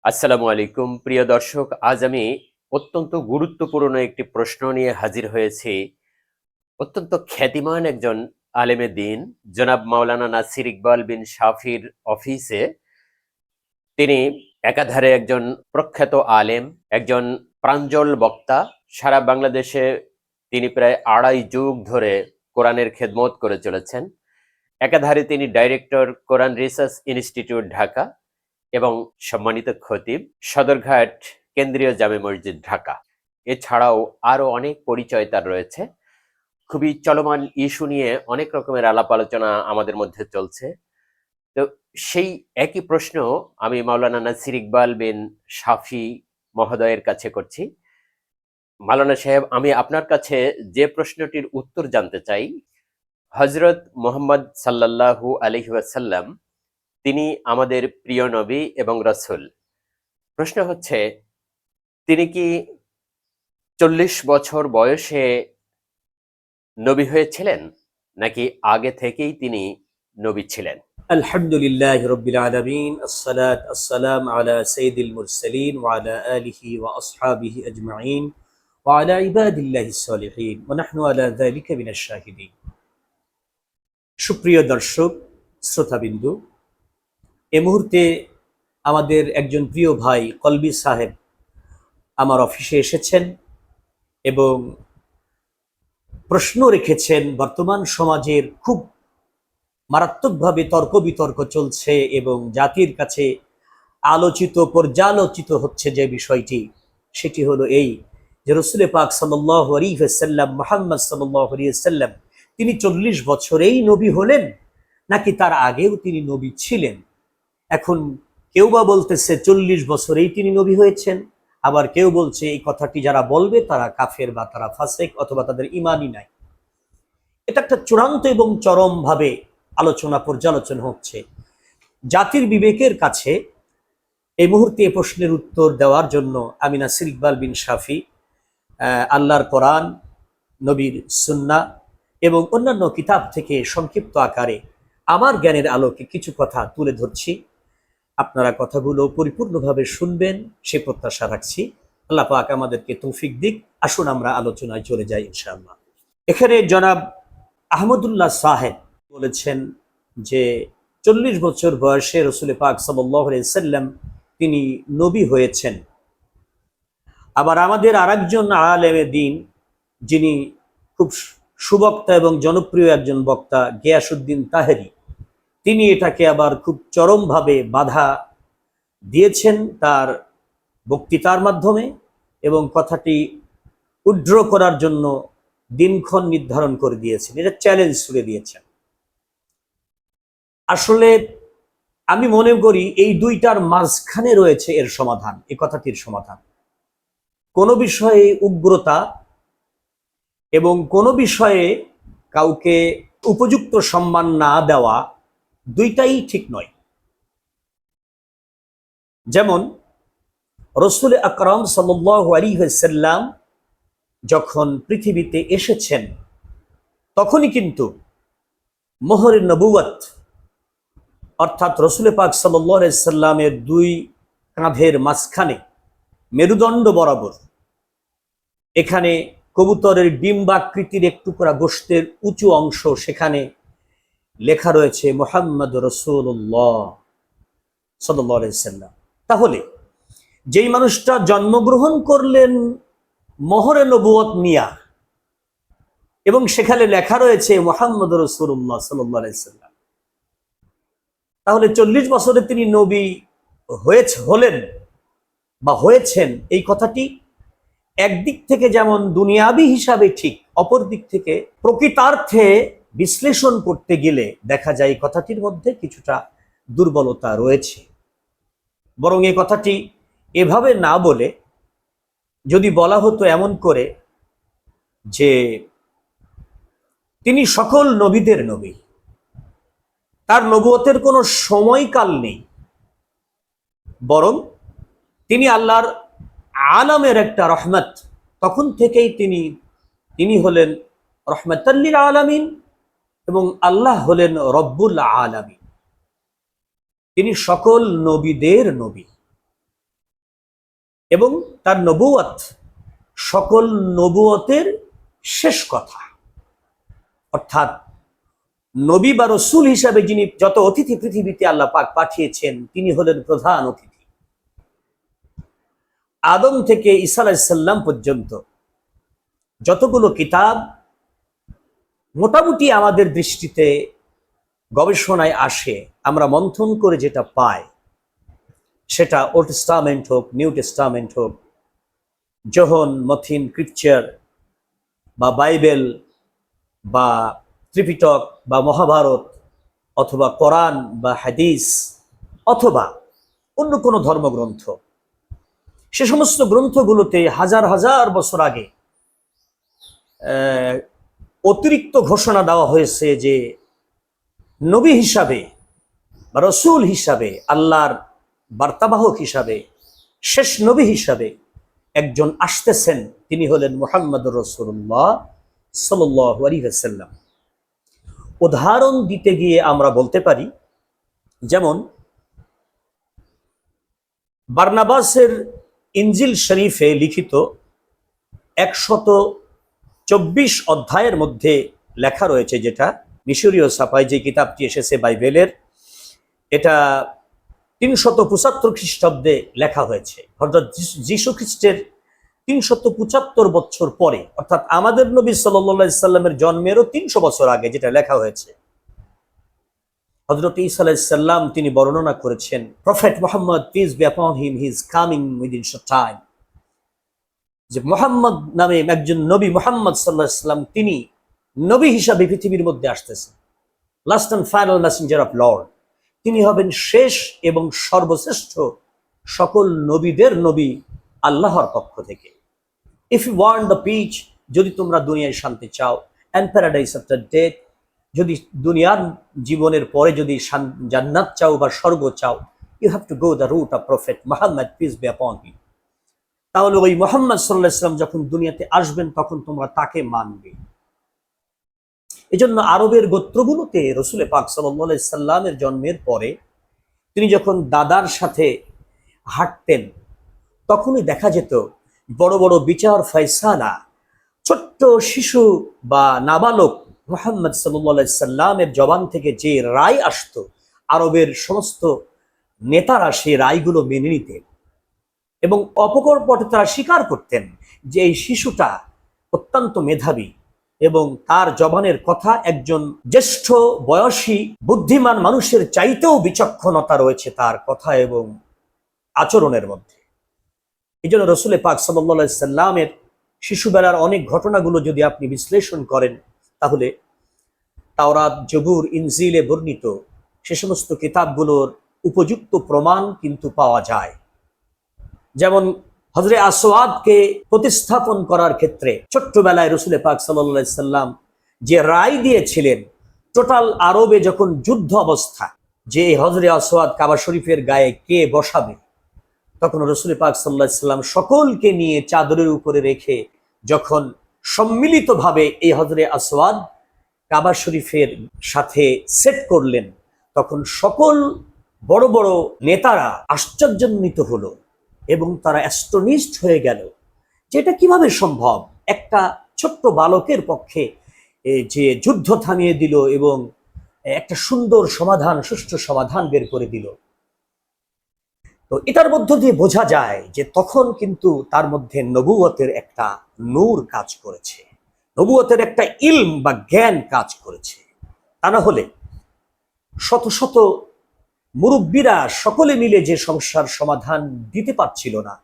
আসসালামু আলাইকুম প্রিয় দর্শক, আজ আমি অত্যন্ত গুরুত্বপূর্ণ একটি প্রশ্ন নিয়ে হাজির হয়েছি। অত্যন্ত খ্যাতিমান একজন আলেমে দ্বীন জনাব মাওলানা নাসির ইকবাল বিন শাফির অফিসে তিনি একাধারে একজন প্রখ্যাত আলেম, একজন প্রাঞ্জল বক্তা। সারা বাংলাদেশে তিনি প্রায় ২.৫ যুগ ধরে কোরআনের খেদমত করে চলেছেন। একাধারে তিনি ডাইরেক্টর কোরআন রিসার্চ ইনস্টিটিউট ঢাকা এবং সম্মানিত খতিব সদরঘাট কেন্দ্রীয় জামে মসজিদ ঢাকা। এছাড়াও আরো অনেক পরিচয় তার রয়েছে। খুবই চলমান ইস্যু নিয়ে অনেক রকমের আলাপ আলোচনা আমাদের মধ্যে চলছে। তো সেই একই প্রশ্ন আমি মাওলানা নাসির ইকবাল বিন শাফি মহোদয়ের কাছে করছি। মাওলানা সাহেব, আমি আপনার কাছে যে প্রশ্নটির উত্তর জানতে চাই, হযরত মুহাম্মদ সাল্লাল্লাহু আলাইহি ওয়াসাল্লাম তিনি আমাদের প্রিয় নবী এবং রাসূল। প্রশ্ন হচ্ছে, তিনি কি 40 বছর বয়সে নবী হয়েছিলেন, নাকি আগে থেকেই তিনি নবী ছিলেন? আলহামদুলিল্লাহ রব্বিল আলামিন, আসসালাত আসসালাম আলা সাইয়্যিদিল মুরসালিন ওয়া আলা আলিহি ওয়া আসহাবিহি আজমাইন ওয়া আলা ইবাদিল্লাহিস সলিহিন ওয়া নাহনু আলা যালিকা মিনাশ শাহিদিন। সুপ্রিয় দর্শক শ্রোতাবিন্দু, এই মুহূর্তে আমাদের একজন প্রিয় ভাই কলবি সাহেব আমার অফিসে এসেছেন এবং প্রশ্ন রেখেছেন। বর্তমান সমাজের খুব মারাত্মকভাবে তর্ক বিতর্ক চলছে এবং জাতির কাছে আলোচিত পর্যালোচিত হচ্ছে যে বিষয়টি, সেটি হলো এই যে রাসূল পাক সাল্লাল্লাহু আলাইহি ওয়াসাল্লাম মুহাম্মদ সাল্লাল্লাহু আলাইহি ওয়াসাল্লাম তিনি 40 বছরেই নবী হলেন, নাকি তার আগেও তিনি নবী ছিলেন। এখন কেউ বা বলতেছে 40 বছরেই তিনি নবী হয়েছেন, আবার কেউ বলছে এই কথাটি যারা বলবে তারা কাফের বা তারা ফাসিক অথবা তাদের ঈমানই নাই। এটা একটা চূড়ান্ত এবং চরমভাবে আলোচনা পর্যালোচনা হচ্ছে। জাতির বিবেকের কাছে এই মুহূর্তে এই প্রশ্নের উত্তর দেওয়ার জন্য আমি নাসির ইকবাল বিন শাফি আল্লাহর কোরআন, নবীর সুন্নাহ এবং অন্যান্য কিতাব থেকে সংক্ষিপ্ত আকারে আমার জ্ঞানের আলোকে কিছু কথা তুলে ধরছি। আপনারা কথাগুলো পরিপূর্ণভাবে শুনবেন সে প্রত্যাশা রাখছি। আল্লাহ পাক আমাদেরকে তৌফিক দিক। আসুন আমরা আলোচনায় চলে যাই ইনশাআল্লাহ। এখানে জনাব আহমদুল্লাহ সাহেব বলেছেন যে 40 বছর বয়সে রাসূল পাক সাল্লাল্লাহু আলাইহি ওয়াসাল্লাম তিনি নবী হয়েছেন। আবার আমাদের আরেকজন আলেমে দ্বীন, যিনি খুব সুবক্তা এবং জনপ্রিয় একজন বক্তা, গিয়াসউদ্দিন তাহেরি, তিনি এটাকে আবার খুব চরমভাবে বাধা দিয়েছেন তার বক্তৃতার মাধ্যমে এবং কথাটি উড্র করার জন্য দিনক্ষণ নির্ধারণ করে দিয়েছেন, এটা চ্যালেঞ্জ ছুড়ে দিয়েছেন। আসলে আমি মনে করি এই দুইটার মাঝখানে রয়েছে এর সমাধান, এই কথাটির সমাধান। কোন বিষয়ে উগ্রতা এবং কোন বিষয়ে কাউকে উপযুক্ত সম্মান না দেওয়া, দুইটাই ঠিক নয়। যেমন রাসূল আকরাম সাল্লাল্লাহু আলাইহি ওয়াসাল্লাম যখন পৃথিবীতে এসেছেন তখনই কিন্তু মোহরে নবুয়ত অর্থাৎ রাসূল পাক সাল্লাল্লাহু আলাইহি ওয়াসাল্লামের দুই কাঁধের মাঝখানে মেরুদণ্ড বরাবর এখানে কবুতরের ডিম্বাকৃতির একটু করা গোশতের উঁচু অংশ, সেখানে লেখা রয়েছে মুহাম্মদ রাসূলুল্লাহ সাল্লাল্লাহু আলাইহি ওয়াসাল্লাম। তাহলে যেই মানুষটা জন্মগ্রহণ করলেন মোহরে নবুয়ত নিয়া এবং সেখানে লেখা রয়েছে মুহাম্মদ রাসূলুল্লাহ সাল্লাল্লাহু আলাইহি ওয়াসাল্লাম, তাহলে 40 বছরে তিনি নবী হলেন বা হয়েছেন, এই কথাটি একদিক থেকে যেমন দুনিয়াবি হিসাবে ঠিক, অপর দিক থেকে প্রকৃতার্থে বিশ্লেষণ করতে গেলে দেখা যায় কথাটির মধ্যে কিছুটা দুর্বলতা রয়েছে। বরং এই কথাটি এভাবে না বলে যদি বলা হতো এমন করে যে তিনি সকল নবীদের নবী, তার নবুয়তের কোনো সময়কাল নেই, বরং তিনি আল্লাহর আলামের একটা রহমত, তখন থেকেই তিনি হলেন রহমাতাল লিল আলামিন এবং আল্লাহ হলেন রব্বুল আলামিন। তিনি সকল নবীদের নবী। এবং তার নবুয়ত সকল নবুয়তের শেষ কথা, অর্থাৎ নবী বা রসুল হিসাবে যিনি যত অতিথি পৃথিবীতে আল্লাহ পাক পাঠিয়েছেন তিনি হলেন প্রধান অতিথি। আদম থেকে ঈসা আলাইহিস সালাম পর্যন্ত যতগুলো কিতাব মোটামুটি আমাদের দৃষ্টিতে গবেষণায় আসে, আমরা মন্থন করে যেটা পাই, সেটা ওল্ড টেস্টামেন্ট হোক, নিউ টেস্টামেন্ট হোক, যোহন, মথিন, স্ক্রিপচার বা বাইবেল বা ত্রিপিটক বা মহাভারত অথবা কোরআন বা হাদিস অথবা অন্য কোনো ধর্মগ্রন্থ, সে সমস্ত গ্রন্থগুলোতে হাজার হাজার বছর আগে অতিরিক্ত ঘোষণা দেওয়া হয়েছে যে নবী হিসাবে বা রসুল হিসাবে, আল্লাহর বার্তাবাহক হিসাবে, শেষ নবী হিসাবে একজন আসতেছেন, তিনি হলেন মুহাম্মদুর রাসূলুল্লাহ সাল্লাল্লাহু আলাইহি ওয়াসাল্লাম। উদাহরণ দিতে গিয়ে আমরা বলতে পারি, যেমন বারনাবাসের ইনজিল শরীফে লিখিত 124 অধ্যায়ের মধ্যে লেখা রয়েছে, যেটা মিশরীয় ছাপায় যে কিতাবটি এসেছে বাইবেলের, এটা 375 খ্রিস্টাব্দে লেখা হয়েছে। হযরত যীশু খ্রিস্টের 375 বছর পরে, অর্থাৎ আমাদের নবী সাল্লাল্লাহু আলাইহি সাল্লামের জন্মেরও 300 বছর আগে যেটা লেখা হয়েছে। হযরত ঈসা আলাইহিস সালাম তিনি বর্ণনা করেছেন, prophet Muhammad peace be upon him, he is coming within short time, যে মুহাম্মদ নামে একজন নবী, মুহাম্মদ সাল্লাল্লাহু আলাইহি সাল্লাম, তিনি নবী হিসাবে পৃথিবীর মধ্যে আসতেছেন, last and final messenger of lord. তিনি হবেন শেষ এবং সর্বশ্রেষ্ঠ সকল নবীদের নবী আল্লাহর পক্ষ থেকে। If you want the peace, যদি তোমরা দুনিয়ায় শান্তি চাও, অ্যান্ড প্যারাডাইস আফটার ডেথ, যদি দুনিয়ার জীবনের পরে যদি জান্নাত চাও বা স্বর্গ চাও, you have to go the route of prophet Muhammad peace be upon him. তাহলে ওই মুহাম্মদ সাল্লাল্লাহু আলাইহি ওয়াসাল্লাম যখন দুনিয়াতে আসবেন তখন তোমরা তাকে মানবে। এজন্য আরবের গোত্রগুলোতে রাসূল পাক সাল্লাল্লাহু আলাইহি সাল্লামের জন্মের পরে তিনি যখন দাদার সাথে হাঁটতেন, তখনই দেখা যেত বড় বড় বিচার ফয়সালা ছোট্ট শিশু বা নাবালক মুহাম্মদ সাল্লাল্লাহু আলাইহি সাল্লামের জবান থেকে যে রায় আসতো, আরবের সমস্ত নেতারা সেই রায়গুলো মেনে নিতেন এবং অপকর পটে তারা স্বীকার করতেন যে এই শিশুটা অত্যন্ত মেধাবী এবং তার জবানের কথা একজন জ্যেষ্ঠ বয়সী বুদ্ধিমান মানুষের চাইতেও বিচক্ষণতা রয়েছে তার কথা এবং আচরণের মধ্যে। এই জন্য রাসূল পাক সাল্লাল্লাহু আলাইহি সাল্লামের শিশুবেলার অনেক ঘটনাগুলো যদি আপনি বিশ্লেষণ করেন, তাহলে তাওরাত, জবুর, ইনজিলে বর্ণিত সে সমস্ত কিতাবগুলোর উপযুক্ত প্রমাণ কিন্তু পাওয়া যায়। যেমন হযরত আসওয়াদকে প্রতিস্থাপন করার ক্ষেত্রে ছোট্টবেলায় রাসূল পাক সাল্লাল্লাহু আলাইহি সাল্লাম যে রায় দিয়েছিলেন, টোটাল আরবে যখন যুদ্ধ অবস্থা যে হযরত আসওয়াদ কাবা শরীফের গায়ে কে বসাবে, তখন রাসূল পাক সাল্লাল্লাহু আলাইহি সাল্লাম সকলকে নিয়ে চাদরের উপরে রেখে যখন সম্মিলিতভাবে এই হযরত আসওয়াদ কাবা শরীফের সাথে সেট করলেন, তখন সকল বড় বড় নেতারা আশ্চর্যান্বিত হলো এবং তারা অ্যাস্টনিশড হয়ে গেল যে এটা কিভাবে সম্ভব, একটা ছোট্ট বালকের পক্ষে যে যুদ্ধ থামিয়ে দিল এবং একটা সুন্দর সমাধান, সুষ্ঠু সমাধান বের করে দিল। তো এটার মধ্য দিয়ে বোঝা যায় যে তখন কিন্তু তার মধ্যে নবুয়তের একটা নূর কাজ করেছে, নবুয়তের একটা ইলম বা জ্ঞান কাজ করেছে। তা না হলে শত শত মুরব্বীরা সকলে মিলে যে সমস্যার সমাধান দিতে পারছিল না,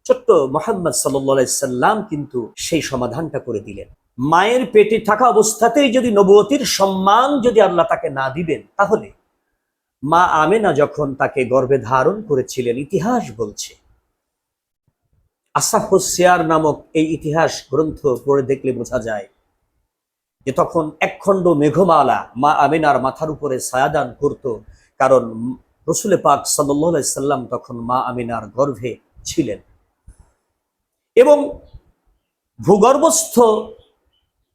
ছোট্ট মুহাম্মদ সাল্লাল্লাহু আলাইহি সাল্লাম কিন্তু সেই সমাধানটা করে দিলেন। মায়ের পেটে থাকা অবস্থাতেই যদি নবুয়তির সম্মান যদি আল্লাহ তাকে না দিবেন, তাহলে মা আমেনা যখন তাকে গর্ভে ধারণ করেছিলেন, ইতিহাস বলছে, আসাহুস সিয়ার নামক এই ইতিহাস গ্রন্থ পড়ে দেখলে বোঝা যায় যে তখন একখণ্ড মেঘমালা মা আমেনার মাথার উপরে ছায়াদান করত, কারণ রাসূল পাক সাল্লাল্লাহু আলাইহি সাল্লাম তখন মা আমিনার গর্ভে ছিলেন। এবং ভূগর্ভস্থ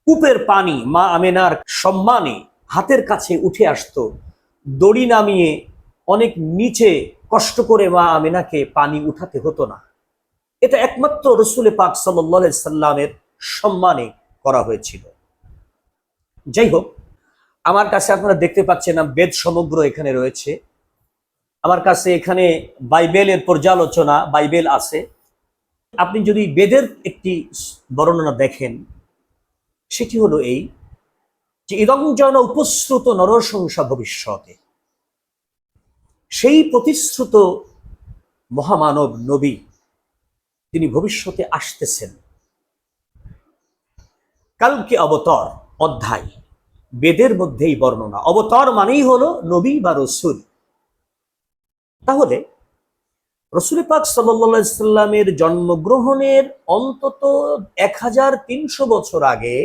কূপের পানি মা আমিনার সম্মানে হাতের কাছে উঠে আসতো, দড়ি নামিয়ে অনেক নিচে কষ্ট করে মা আমিনাকে পানি উঠাতে হতো না। এটা একমাত্র রসুল পাক সাল্লাল্লাহু আলাইহি সাল্লামের সম্মানে করা হয়েছিল। যাই হোক, আমার কাছে আপনারা দেখতে পাচ্ছেন বেদ সমগ্র এখানে রয়েছে। আমার কাছে এখানে বাইবেলের পর্যালোচনা বাইবেল আছে। আপনি যদি বেদের একটি বর্ণনা দেখেন, সেটি হলো এই যে ইদং জন উপশ্রুত নরসংসা ভবিষ্যতে, সেই প্রতিশ্রুত মহামানব নবী তিনি ভবিষ্যতে আসতেছেন। কালকে অবতর অধ্যায় বেদের মধ্যেই বর্ণনা। অবতর মানেই হলো নবী বা রসুল। তাহলে রসুল পাক সাল্লাল্লাহু আলাইহি সাল্লামের জন্মগ্রহণের অন্তত 1300 বছর আগে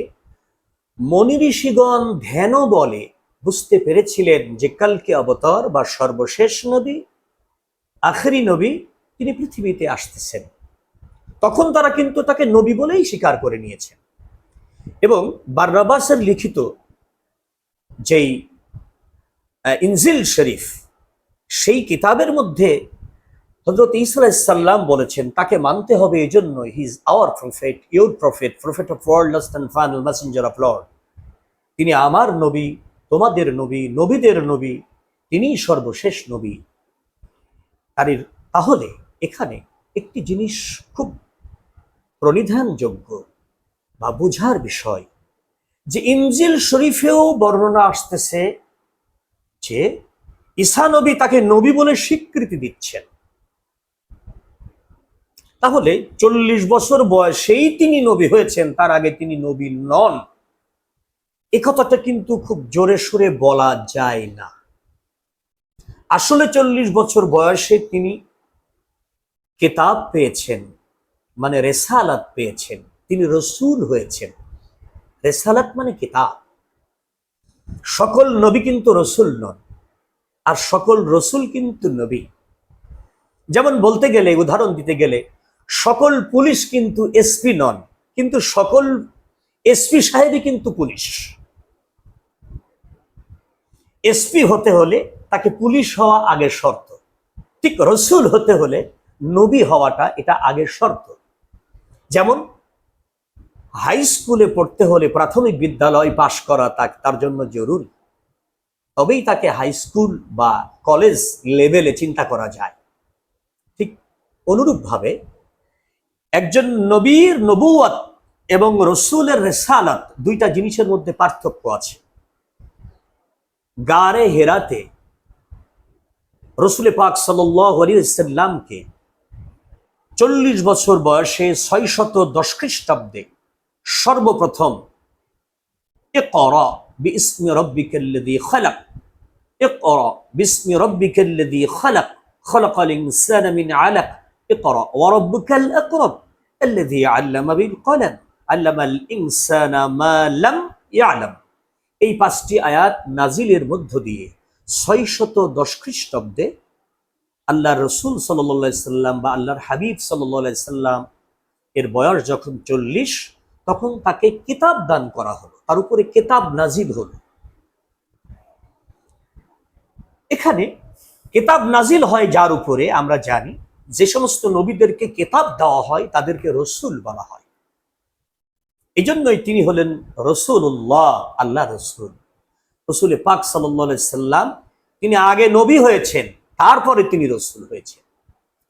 মনি ঋষিগণ ধ্যান বলে বুঝতে পেরেছিলেন যে কালকে অবতর বা সর্বশেষ নবী, আখেরি নবী তিনি পৃথিবীতে আসতেছেন। তখন তারা কিন্তু তাকে নবী বলেই স্বীকার করে নিয়েছেন। এবং বারনাবাসের লিখিত যেই ইনজিল শরীফ, সেই কিতাবের মধ্যে হযরত ঈসা আলাইহিস সালাম বলেছেন তাকে মানতে হবে, এই জন্য he is our prophet, your prophet, prophet of world last and final messenger of lord. তিনি আমার নবী, তোমাদের নবী, নবীদের নবী, তিনিই সর্বশেষ নবী। তাহলে এখানে একটি জিনিস খুব প্রণিধানযোগ্য বা বুঝার বিষয়, যে ইনজিল শরীফেও বর্ণনা আসতেছে যে ঈসা নবী তাকে নবী বলে স্বীকৃতি দিচ্ছেন। তাহলে 40 বছর বয়সেই তিনি নবী হয়েছেন, তার আগে তিনি নবী নন, এ কথাটা কিন্তু খুব জোরে সোরে বলা যায় না। আসলে 40 বছর বয়সে তিনি কিতাব পেয়েছেন, মানে রেসালাত পেয়েছেন, তিনি রসুল হয়েছেন। রেসালাত মানে কিতাব। সকল নবী কিন্তু রসুল নন, আর সকল রসুল কিন্তু নবী। যেমন বলতে গেলে, উদাহরণ দিতে গেলে, সকল পুলিশ কিন্তু এসপি নন, কিন্তু সকল এসপি সাহেবই কিন্তু পুলিশ। এসপি হতে হলে তাকে পুলিশ হওয়া আগের শর্ত, ঠিক রসুল হতে হলে নবী হওয়াটা এটা আগের শর্ত। যেমন হাই স্কুলে পড়তে হলে প্রাথমিক বিদ্যালয় পাশ করা তার জন্য জরুরি, তবেই তাকে হাই স্কুল বা কলেজ লেভেলে চিন্তা করা যায়। ঠিক অনুরূপভাবে একজন নবীর নবুয়ত এবং রসুলের রেসালাত, দুইটা জিনিসের মধ্যে পার্থক্য আছে। গারে হেরাতে রসুল পাক সাল্লাল্লাহু আলাইহি ওয়াসাল্লামকে 40 বছর বয়সে 610 খ্রিস্টাব্দে সর্বপ্রথম ইকরা বিইসমি রাব্বিকাল্লাযী খালাক, ইকরা বিইসমি রাব্বিকাল্লাযী খালাক, খালাকাল ইনসানা মিন আলাক, ইকরা ওয়া রাব্বুকাল আকরাম আল্লাযী আল্লামা বিল কলম আল্লামাল ইনসানা মা লাম ইয়ালাম। এই 5টি আয়াত নাজিলের মধ্য দিয়ে 610 খ্রিস্টাব্দে আল্লাহর রসুল সাল্লাল্লাহু আলাইহি সাল্লাম বা আল্লাহর হাবিব সাল্লাল্লাহু আলাইহি সাল্লাম এর বয়স যখন 40, তখন তাকে কিতাব দান করা হলো, তার উপরে কিতাব নাজিল হলো। এখানে কিতাব নাজিল হয় যার উপরে, আমরা জানি যে সমস্ত নবীদেরকে কিতাব দেওয়া হয় তাদেরকে রসুল বলা হয়। এই জন্যই তিনি হলেন রসুল্লাহ, আল্লাহ রসুল। রসুল পাক সাল্লাল্লাহু আলাইহি সাল্লাম তিনি আগে নবী হয়েছেন, তারপরে তিনি রসুল হয়েছেন,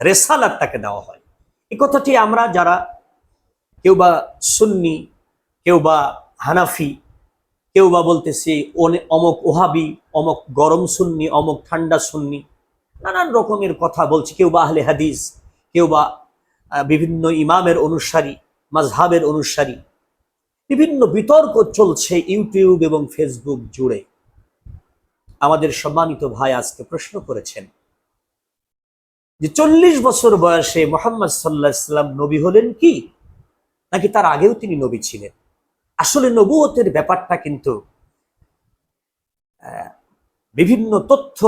রেসালাত তাকে দেওয়া হয়। এই কথাটি আমরা যারা কেউ বা সুন্নি, কেউ বা হানাফি, কেউ বা বলতেছি অমক ওহাবি, অমক গরম সুন্নি, অমক ঠান্ডা সুন্নি, নানান রকমের কথা বলছি, কেউ বা আহলে হাদিস, কেউ বা বিভিন্ন ইমামের অনুসারী, মাযহাবের অনুসারী, বিভিন্ন বিতর্ক চলছে ইউটিউব এবং ফেসবুক জুড়ে। আমাদের সম্মানিত ভাই আজকে প্রশ্ন করেছেন যে 40 বছর বয়সে মুহাম্মদ সাল্লাল্লাহু আলাইহি সাল্লাম নবী হলেন কি, নাকি তার আগেও তিনি নবী ছিলেন? আসলে নবুয়তের ব্যাপারটা কিন্তু বিভিন্ন তথ্য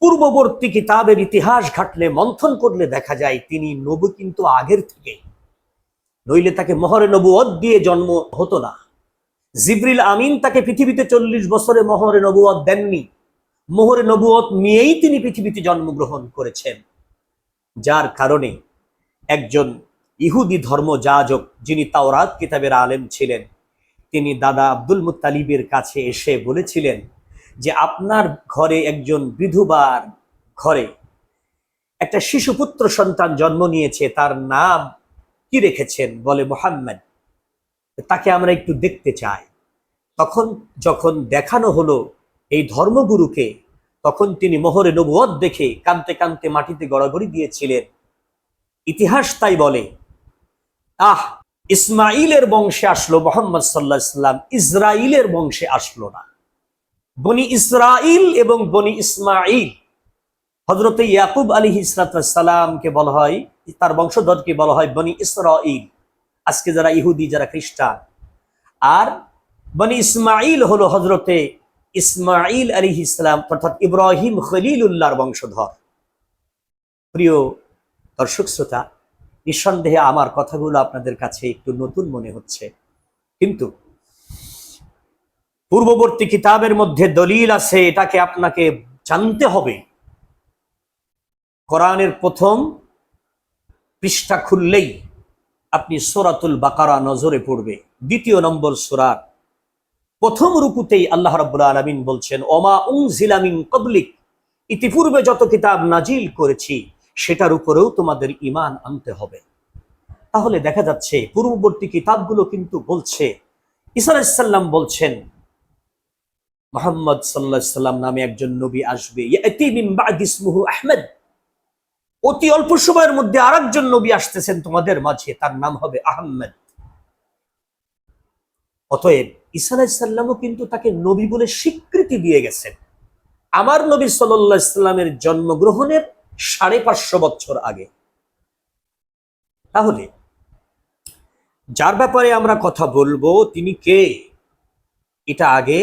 পূর্ববর্তী কিতাবের ইতিহাস ঘাটলে, মন্থন করলে দেখা যায় তিনি নবী কিন্তু আগের থেকে, নইলে তাকে মোহরে নবুয়ত দিয়ে জন্ম হতো না। জিবরিল আমিন তাকে পৃথিবীতে 40 বছরে মোহরে নবুয়ত দেননি, মোহরে নবুয়ত নিয়েই তিনি পৃথিবীতে জন্মগ্রহণ করেছেন। যার কারণে একজন ইহুদি ধর্ম যাজক, যিনি তাওরাত কিতাবের আলেম ছিলেন, তিনি দাদা আব্দুল মুত্তালিবের কাছে এসে বলেছিলেন যে আপনার ঘরে একজন বিধবার ঘরে একটা শিশুপুত্র সন্তান জন্ম নিয়েছে, তার নাম কি রেখেছেন? বলে মুহাম্মদ। তাকে আমরা একটু দেখতে চাই। তখন যখন দেখানো হলো এই ধর্মগুরুকে, তখন তিনি মোহরে নবুয়ত দেখে কাঁদতে কাঁদতে মাটিতে গড়াগড়ি দিয়েছিলেন। ইতিহাস তাই বলে, ইসমাইলের বংশে আসলো মুহাম্মদ সাল্লাল্লাহু আলাইহি সাল্লাম, ইসরাইলের বংশে আসলো না। বনি ইসরাইল এবং বনি ইসমাইল, হযরত ইয়াকুব আলাইহিস সালামকে বলা হয়, তার বংশধরকে বলা হয় বনি ইসরাইল, আজকে যারা ইহুদি, যারা খ্রিস্টান। আর বনি ইসমাইল হলো হযরতে ইসমাইল আলাইহিস সালাম অর্থাৎ ইব্রাহিম খলিলুল্লাহর বংশধর। প্রিয় দর্শক শ্রোতা, নিঃসন্দেহে আমার কথাগুলো আপনাদের কাছে একটু নতুন মনে হচ্ছে, কিন্তু পূর্ববর্তী কিতাবের মধ্যে দলিল আছে, এটাকে আপনাকে জানতে হবে। কোরআনের প্রথম পৃষ্ঠা খুললেই আপনি সূরাতুল বাকারা নজরে পড়বে। ২ নম্বর সূরার প্রথম রুকুতেই আল্লাহ রাব্বুল আলামিন বলছেন, ওমা উনজিলা মিন ক্বাবলিক, ইতিপূর্বে যত কিতাব নাজিল করেছি সেটার উপরেও তোমাদের ঈমান আনতে হবে। তাহলে দেখা যাচ্ছে পূর্ববর্তী কিতাবগুলো কিন্তু বলছে, ঈসা আলাইহিস সালাম বলছেন মুহাম্মদ সাল্লাল্লাহু আলাইহি সাল্লাম নামে একজন নবী আসবে, ইয়াতি মিন বা'দি ইসমুহু আহমদ, অতি অল্প সময়ের মধ্যে আরেকজন নবী আসতেছেন তোমাদের মাঝে, তার নাম হবে আহমদ। অতএব ঈসা আলাইহিস সালামও কিন্তু তাকে নবী বলে স্বীকৃতি দিয়ে গেছেন আমার নবী সাল্লাল্লাহু আলাইহি সাল্লামের জন্মগ্রহণের ৫৫০ বছর আগে। তাহলে যার ব্যাপারে আমরা কথা বলবো তিনি কে, এটা আগে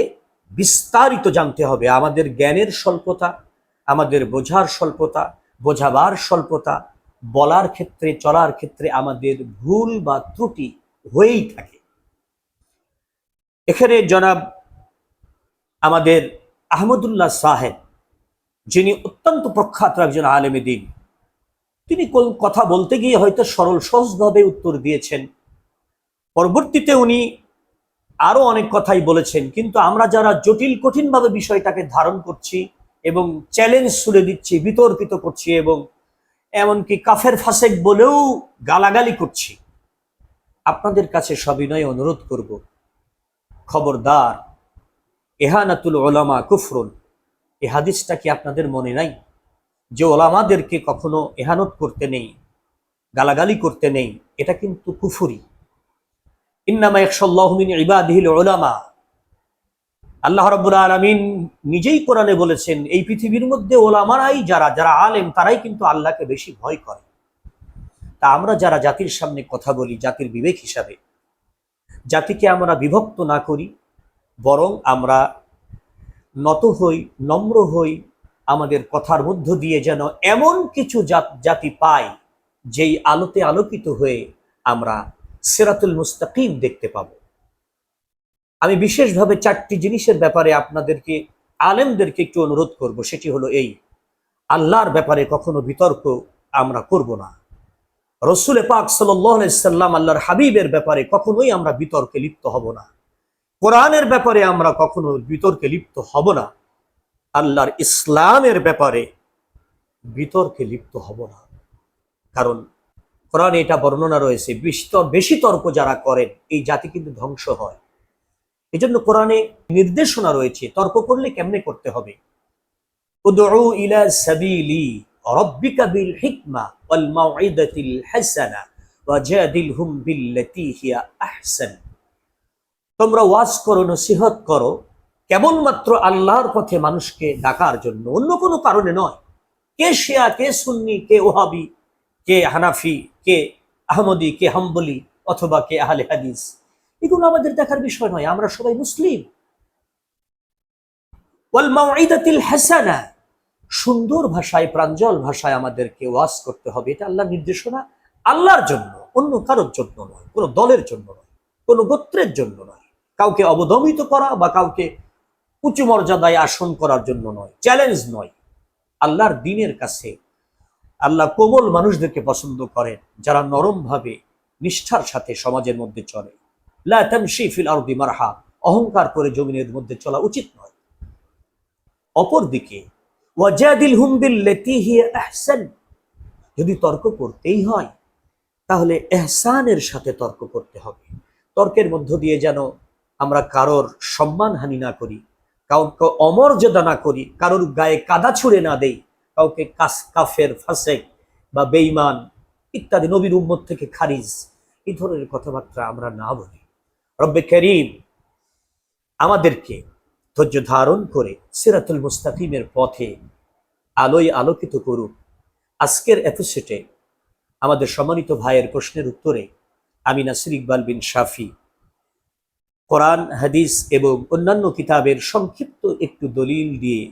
বিস্তারিত জানতে হবে। আমাদের জ্ঞানের স্বল্পতা, আমাদের বোঝার স্বল্পতা, বোঝাবার স্বল্পতা, বলার ক্ষেত্রে, চলার ক্ষেত্রে আমাদের ভুল বা ত্রুটি হয়েই থাকে। এখানে জনাব আমাদের আহমদুল্লাহ সাহেব, যিনি অত্যন্ত প্রখ্যাত একজন আলেমে দ্বীন, তিনি কোন কথা বলতে গিয়ে হয়তো সরল সহজভাবে উত্তর দিয়েছেন। পরবর্তীতে উনি আরো অনেক কথাই বলেছেন, কিন্তু আমরা যারা জটিল কঠিনভাবে বিষয়টাকে ধারণ করছি এবং চ্যালেঞ্জ ছুড়ে দিচ্ছি, বিতর্কিত করছি এবং এমনকি কাফের ফাসেক বলেও গালাগালি করছি, আপনাদের কাছে সবিনয়ে অনুরোধ করব, খবরদার, ইহানাতুল উলামা কুফরুন, এই হাদিসটা কি আপনাদের মনে নাই যে ওলামাদেরকে কখনো ইহানত করতে নেই, গালাগালি করতে নেই, এটা কিন্তু কুফরি। ইন্নামা ইয়াখশাল্লাহু মিন ইবাদিহিল উলামা, আল্লাহ রাব্বুল আলামিন নিজেই কোরআনে বলেছেন এই পৃথিবীর মধ্যে ওলামারাই যারা যারা আলেম তারাই কিন্তু আল্লাহকে বেশি ভয় করে। তা আমরা যারা জাতির সামনে কথা বলি, জাতির বিবেক হিসাবে জাতিকে আমরা বিভক্ত না করি, বরং আমরা নত হই, নম্র হই, আমাদের কথার মধ্য দিয়ে যেন এমন কিছু জাতি পাই যেই আলোতে আলোকিত হয়ে আমরা সিরাতুল মুস্তাকিম দেখতে পাব। আমি বিশেষভাবে ৪টি জিনিসের ব্যাপারে আপনাদেরকে, আলেমদেরকে একটু অনুরোধ করব। সেটি হলো এই, আল্লাহর ব্যাপারে কখনো বিতর্ক আমরা করব না। রসুল পাক সাল্লাল্লাহু আলাইহি সাল্লাম আল্লাহর হাবিবের ব্যাপারে কখনোই আমরা বিতর্কে লিপ্ত হব না। কোরআনের ব্যাপারে আমরা কখনো বিতর্কে লিপ্ত হব না। আল্লাহর ইসলামের ব্যাপারে বিতর্কে লিপ্ত হব না। কারণ কোরআনে এটা বর্ণনা রয়েছে, বেশি তর্ক যারা করেন এই জাতি কিন্তু ধ্বংস হয়। এই জন্য কোরআনে নির্দেশনা রয়েছে তর্ক করলে কেমনে করতে হবে। উদউ ইলা সাবিলি রাব্বিকা বিল হিকমা ওয়াল মাউইদাতিল হাসানা ওয়াজাদিলহুম বিল্লাতী হিয়া আহসান, তোমরা ওয়াজ করো, নসিহত করো কেবলমাত্র আল্লাহর পথে মানুষকে ডাকার জন্য, অন্য কোনো কারণে নয়। কে শিয়া, কে সুন্নি, কে ওহাবি, কে হানাফি, কে আহমদি, কে হাম্বলি অথবা কে আহলে হাদিস, এগুলো আমাদের দেখার বিষয় নয়। আমরা সবাই মুসলিম। ওয়াল মাউইদাতিল হাসানা, সুন্দর ভাষায়, প্রাঞ্জল ভাষায় আমাদেরকে ওয়াজ করতে হবে। এটা আল্লাহর নির্দেশনা, আল্লাহর জন্য, অন্য কারোর জন্য নয়, কোনো দলের জন্য নয়, কোনো গোত্রের জন্য নয়, কাউকে অবদমিত করা বা কাউকে উঁচু মর্যাদায় আসন করার জন্য নয়, চ্যালেঞ্জ নয়। আল্লাহর দ্বীনের কাছে আল্লাহ কোমল মানুষদেরকে পছন্দ করেন, যারা নরমভাবে নিষ্ঠার সাথে সমাজের মধ্যে চলে। লা তামশি ফিল আরদি মারহা, অহংকার করে জমিনের মধ্যে চলা উচিত নয়। অপরদিকে ওয়াজাদিলহুম বিল্লাতী হিয়া আহসান, যদি তর্ক করতেই হয় তাহলে এহসানের সাথে তর্ক করতে হবে। তর্কের মধ্য দিয়ে যেন আমরা কারোর সম্মানহানি না করি, কাউকে অমর্যাদা না করি, কারোর গায়ে কাদা ছুঁড়ে না দেই, কাউকে কাফের, ফাসেক বা বেঈমান ইত্যাদি নবীর উম্মত থেকে খারিজ এই ধরনের কথাবার্তা আমরা না বলি। রব্বে করিম আমাদেরকে ধৈর্য ধারণ করে সিরাতুল মুস্তাকিমের পথে আলোয় আলোকিত করুক। আজকের এপিসোডে আমাদের সম্মানিত ভাইয়ের প্রশ্নের উত্তরে আমি নাসির ইকবাল বিন শাফি কোরআন, হাদিস এবং অন্যান্য কিতাবের সংক্ষিপ্ত একটু দলিল দিয়ে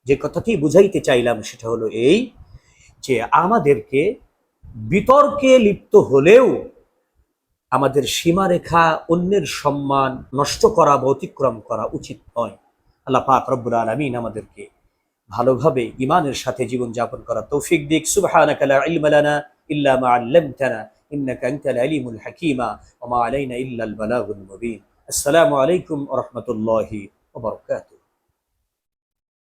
যে কথাটি বুঝাইতে চাইলাম সেটা হলো এই, যে আমাদেরকে বিতর্কে লিপ্ত হলেও আমাদের সীমারেখা, অন্যের সম্মান নষ্ট করা বা অতিক্রম করা উচিত নয়। আল্লাহ পাক রব্বুল আলামিন আমাদেরকে ভালোভাবে ঈমানের সাথে জীবন যাপন করা তৌফিক দিক। সুবহানাকা লা ইলমা লানা ইল্লা মা আল্লামতানা ইন্নাকা আনতাল আলিমুল হাকীমা ওয়া মা আলাইনা ইল্লাল বালাগুল মুবিন। আসসালামু আলাইকুম ওয়া রাহমাতুল্লাহি ওয়া বারাকাতুহু।